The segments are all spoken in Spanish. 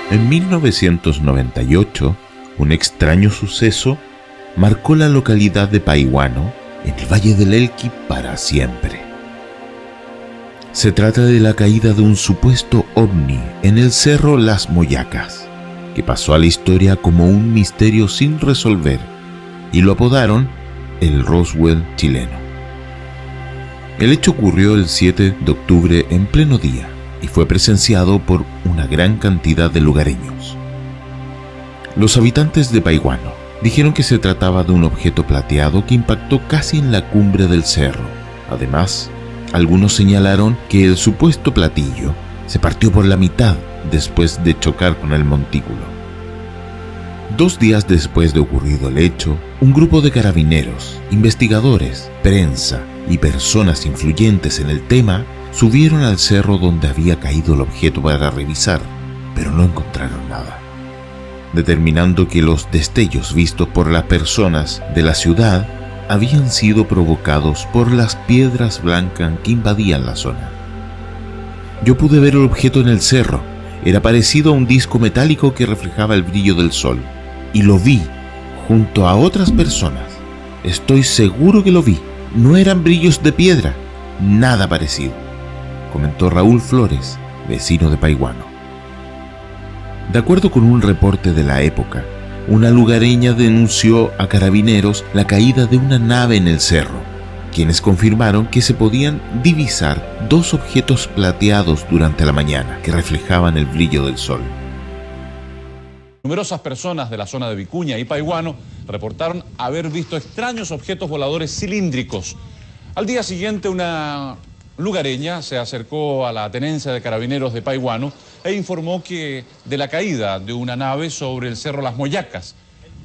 En 1998, un extraño suceso marcó la localidad de Paihuano, en el Valle del Elqui, para siempre. Se trata de la caída de un supuesto ovni en el cerro Las Moyacas, que pasó a la historia como un misterio sin resolver, y lo apodaron el Roswell chileno. El hecho ocurrió el 7 de octubre en pleno día y fue presenciado por una gran cantidad de lugareños. Los habitantes de Paihuano dijeron que se trataba de un objeto plateado que impactó casi en la cumbre del cerro. Además, algunos señalaron que el supuesto platillo se partió por la mitad después de chocar con el montículo. 2 días después de ocurrido el hecho, un grupo de carabineros, investigadores, prensa y personas influyentes en el tema subieron al cerro donde había caído el objeto para revisar, pero no encontraron nada, determinando que los destellos vistos por las personas de la ciudad habían sido provocados por las piedras blancas que invadían la zona. Yo pude ver el objeto en el cerro. Era parecido a un disco metálico que reflejaba el brillo del sol, y lo vi junto a otras personas. Estoy seguro que lo vi. No eran brillos de piedra, nada parecido, comentó Raúl Flores, vecino de Paihuano. De acuerdo con un reporte de la época, una lugareña denunció a carabineros la caída de una nave en el cerro, quienes confirmaron que se podían divisar 2 objetos plateados durante la mañana que reflejaban el brillo del sol. Numerosas personas de la zona de Vicuña y Paihuano reportaron haber visto extraños objetos voladores cilíndricos. Al día siguiente, una lugareña se acercó a la tenencia de carabineros de Paihuano e informó de la caída de una nave sobre el cerro Las Moyacas.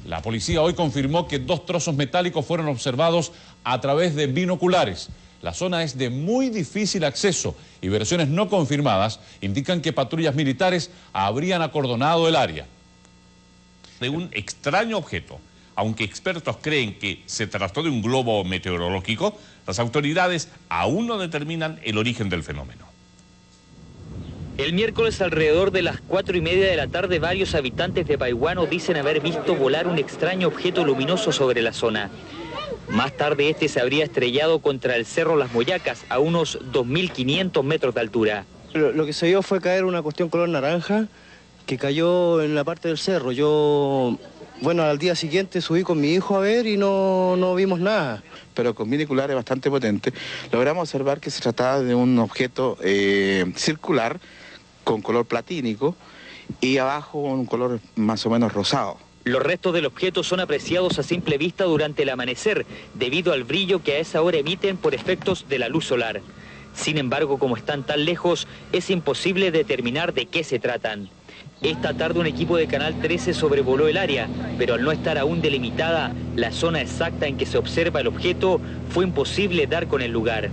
La policía hoy confirmó que 2 trozos metálicos fueron observados a través de binoculares. La zona es de muy difícil acceso y versiones no confirmadas indican que patrullas militares habrían acordonado el área. De un extraño objeto. Aunque expertos creen que se trató de un globo meteorológico, las autoridades aún no determinan el origen del fenómeno. El miércoles alrededor de las 4:30 de la tarde, varios habitantes de Paihuano dicen haber visto volar un extraño objeto luminoso sobre la zona. Más tarde este se habría estrellado contra el cerro Las Moyacas a unos 2.500 metros de altura. Lo que se vio fue caer una cuestión color naranja que cayó en la parte del cerro. Yo, bueno, al día siguiente subí con mi hijo a ver y no vimos nada. Pero con binoculares bastante potentes, logramos observar que se trataba de un objeto circular con color platínico y abajo un color más o menos rosado. Los restos del objeto son apreciados a simple vista durante el amanecer, debido al brillo que a esa hora emiten por efectos de la luz solar. Sin embargo, como están tan lejos, es imposible determinar de qué se tratan. Esta tarde un equipo de Canal 13 sobrevoló el área, pero al no estar aún delimitada la zona exacta en que se observa el objeto, fue imposible dar con el lugar.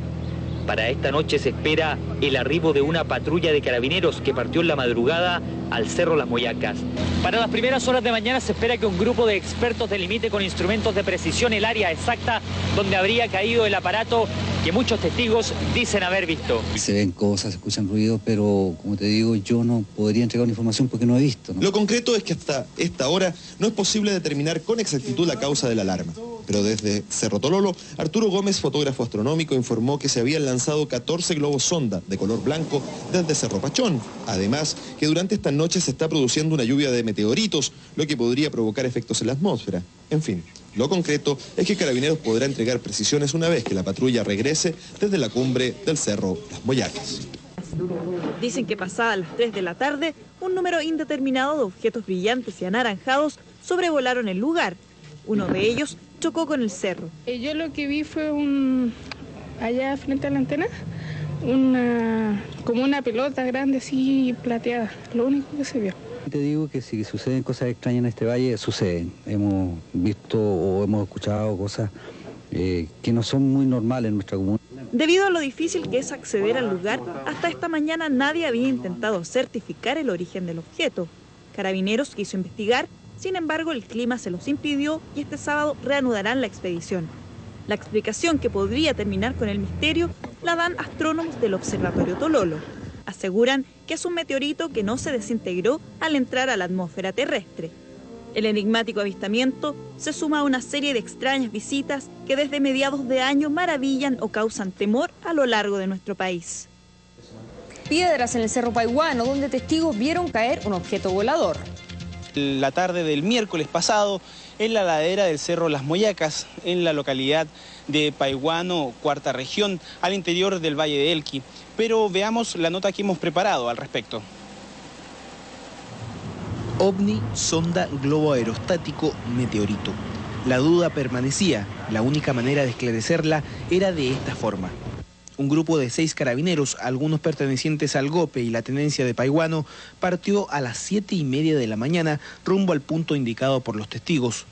Para esta noche se espera el arribo de una patrulla de carabineros que partió en la madrugada al cerro Las Moyacas. Para las primeras horas de mañana se espera que un grupo de expertos delimite con instrumentos de precisión el área exacta donde habría caído el aparato que muchos testigos dicen haber visto. Se ven cosas, se escuchan ruidos, pero como te digo, yo no podría entregar una información porque no he visto, ¿no? Lo concreto es que hasta esta hora no es posible determinar con exactitud la causa de la alarma. Pero desde Cerro Tololo, Arturo Gómez, fotógrafo astronómico, informó que se habían lanzado 14 globos sonda de color blanco desde Cerro Pachón. Además, que durante esta noche se está produciendo una lluvia de meteoritos, lo que podría provocar efectos en la atmósfera. En fin, lo concreto es que Carabineros podrá entregar precisiones una vez que la patrulla regrese desde la cumbre del cerro Las Moyacas. Dicen que pasada las 3 de la tarde, un número indeterminado de objetos brillantes y anaranjados sobrevolaron el lugar. Uno de ellos chocó con el cerro. Yo lo que vi fue allá frente a la antena, como una pelota grande así plateada, lo único que se vio. Te digo que si suceden cosas extrañas en este valle, suceden. Hemos visto o hemos escuchado cosas que no son muy normales en nuestra comunidad. Debido a lo difícil que es acceder al lugar, hasta esta mañana nadie había intentado certificar el origen del objeto. Carabineros quiso investigar, sin embargo el clima se los impidió y este sábado reanudarán la expedición. La explicación que podría terminar con el misterio la dan astrónomos del Observatorio Tololo. Aseguran que es un meteorito que no se desintegró al entrar a la atmósfera terrestre. El enigmático avistamiento se suma a una serie de extrañas visitas que desde mediados de año maravillan o causan temor a lo largo de nuestro país. Piedras en el Cerro Paihuano, donde testigos vieron caer un objeto volador. La tarde del miércoles pasado, en la ladera del Cerro Las Moyacas, en la localidad de Paihuano, cuarta región, al interior del Valle de Elqui. Pero veamos la nota que hemos preparado al respecto. OVNI, sonda, globo aerostático, meteorito. La duda permanecía, la única manera de esclarecerla era de esta forma. Un grupo de 6 carabineros, algunos pertenecientes al GOPE y la tenencia de Paihuano, partió a las 7:30 de la mañana rumbo al punto indicado por los testigos.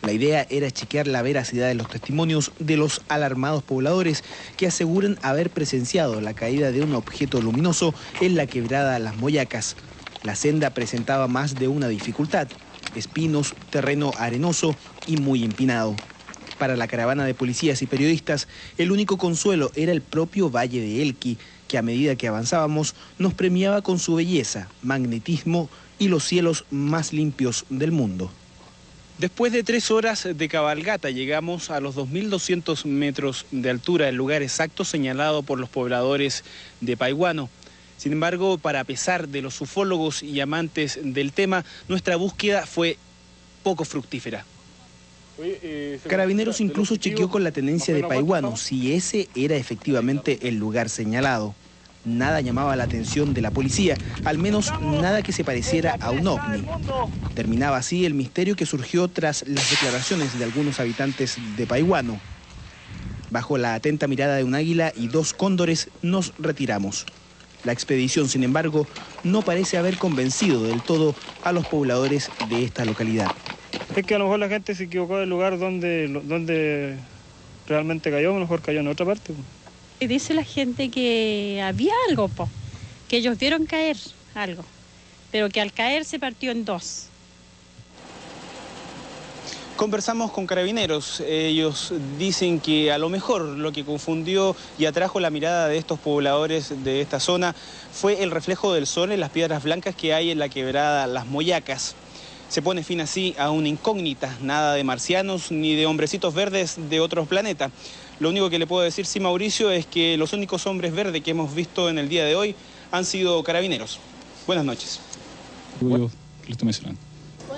La idea era chequear la veracidad de los testimonios de los alarmados pobladores que aseguran haber presenciado la caída de un objeto luminoso en la quebrada Las Moyacas. La senda presentaba más de una dificultad: espinos, terreno arenoso y muy empinado. Para la caravana de policías y periodistas, el único consuelo era el propio Valle de Elqui, que a medida que avanzábamos nos premiaba con su belleza, magnetismo y los cielos más limpios del mundo. Después de 3 horas de cabalgata llegamos a los 2.200 metros de altura, el lugar exacto señalado por los pobladores de Paihuano. Sin embargo, para pesar de los ufólogos y amantes del tema, nuestra búsqueda fue poco fructífera. Carabineros incluso chequeó con la tenencia de Paihuano si ese era efectivamente el lugar señalado. Nada llamaba la atención de la policía, al menos nada que se pareciera a un ovni. Terminaba así el misterio que surgió tras las declaraciones de algunos habitantes de Paihuano. Bajo la atenta mirada de un águila y 2 cóndores nos retiramos. La expedición, sin embargo, no parece haber convencido del todo a los pobladores de esta localidad. Es que a lo mejor la gente se equivocó del lugar donde realmente cayó, a lo mejor cayó en otra parte. Y dice la gente que había algo, que ellos vieron caer algo, pero que al caer se partió en 2. Conversamos con carabineros, ellos dicen que a lo mejor lo que confundió y atrajo la mirada de estos pobladores de esta zona fue el reflejo del sol en las piedras blancas que hay en la quebrada Las Moyacas. Se pone fin así a una incógnita, nada de marcianos ni de hombrecitos verdes de otros planetas. Lo único que le puedo decir, sí, Mauricio, es que los únicos hombres verdes que hemos visto en el día de hoy han sido carabineros. Buenas noches.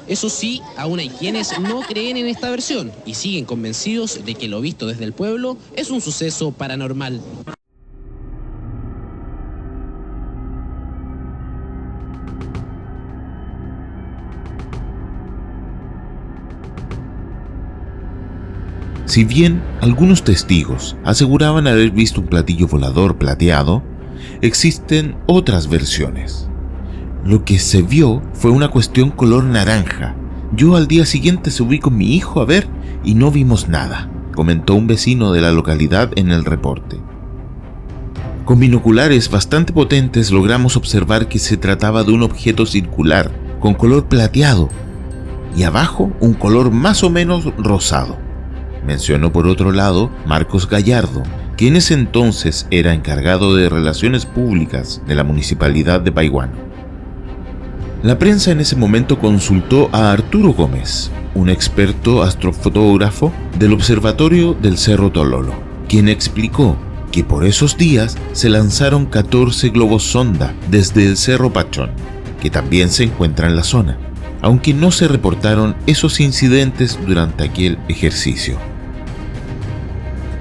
Eso sí, aún hay quienes no creen en esta versión y siguen convencidos de que lo visto desde el pueblo es un suceso paranormal. Si bien algunos testigos aseguraban haber visto un platillo volador plateado, existen otras versiones. Lo que se vio fue una cuestión color naranja. Yo al día siguiente subí con mi hijo a ver y no vimos nada, comentó un vecino de la localidad en el reporte. Con binoculares bastante potentes logramos observar que se trataba de un objeto circular con color plateado y abajo un color más o menos rosado, mencionó por otro lado Marcos Gallardo, que en ese entonces era encargado de relaciones públicas de la municipalidad de Paihuano. La prensa en ese momento consultó a Arturo Gómez, un experto astrofotógrafo del Observatorio del Cerro Tololo, quien explicó que por esos días se lanzaron 14 globos sonda desde el Cerro Pachón, que también se encuentra en la zona, aunque no se reportaron esos incidentes durante aquel ejercicio.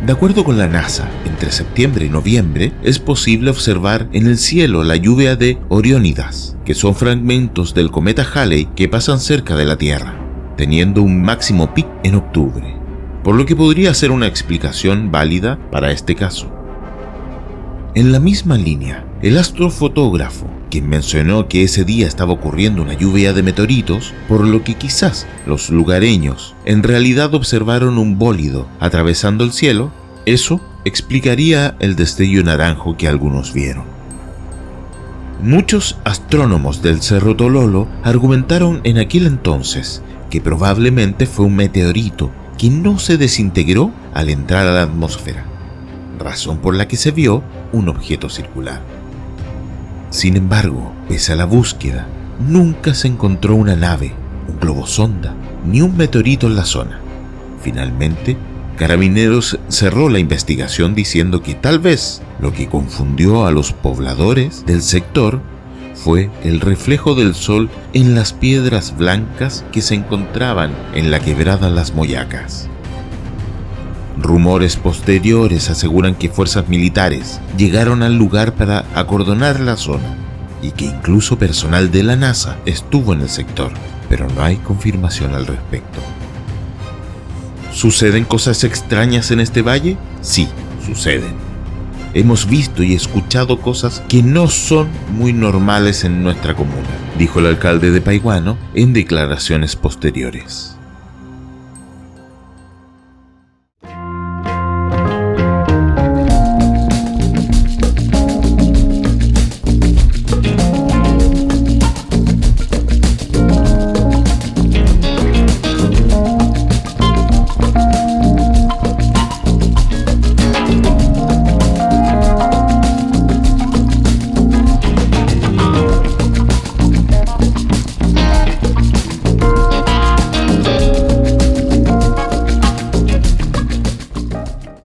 De acuerdo con la NASA, entre septiembre y noviembre es posible observar en el cielo la lluvia de Oriónidas, que son fragmentos del cometa Halley que pasan cerca de la Tierra, teniendo un máximo pic en octubre, por lo que podría ser una explicación válida para este caso. En la misma línea, el astrofotógrafo, quien mencionó que ese día estaba ocurriendo una lluvia de meteoritos, por lo que quizás los lugareños en realidad observaron un bólido atravesando el cielo, eso explicaría el destello naranjo que algunos vieron. Muchos astrónomos del Cerro Tololo argumentaron en aquel entonces que probablemente fue un meteorito que no se desintegró al entrar a la atmósfera, razón por la que se vio un objeto circular. Sin embargo, pese a la búsqueda, nunca se encontró una nave, un globo sonda, ni un meteorito en la zona. Finalmente, Carabineros cerró la investigación diciendo que tal vez lo que confundió a los pobladores del sector fue el reflejo del sol en las piedras blancas que se encontraban en la quebrada Las Moyacas. Rumores posteriores aseguran que fuerzas militares llegaron al lugar para acordonar la zona y que incluso personal de la NASA estuvo en el sector, pero no hay confirmación al respecto. ¿Suceden cosas extrañas en este valle? Sí, suceden. Hemos visto y escuchado cosas que no son muy normales en nuestra comuna, dijo el alcalde de Paihuano en declaraciones posteriores.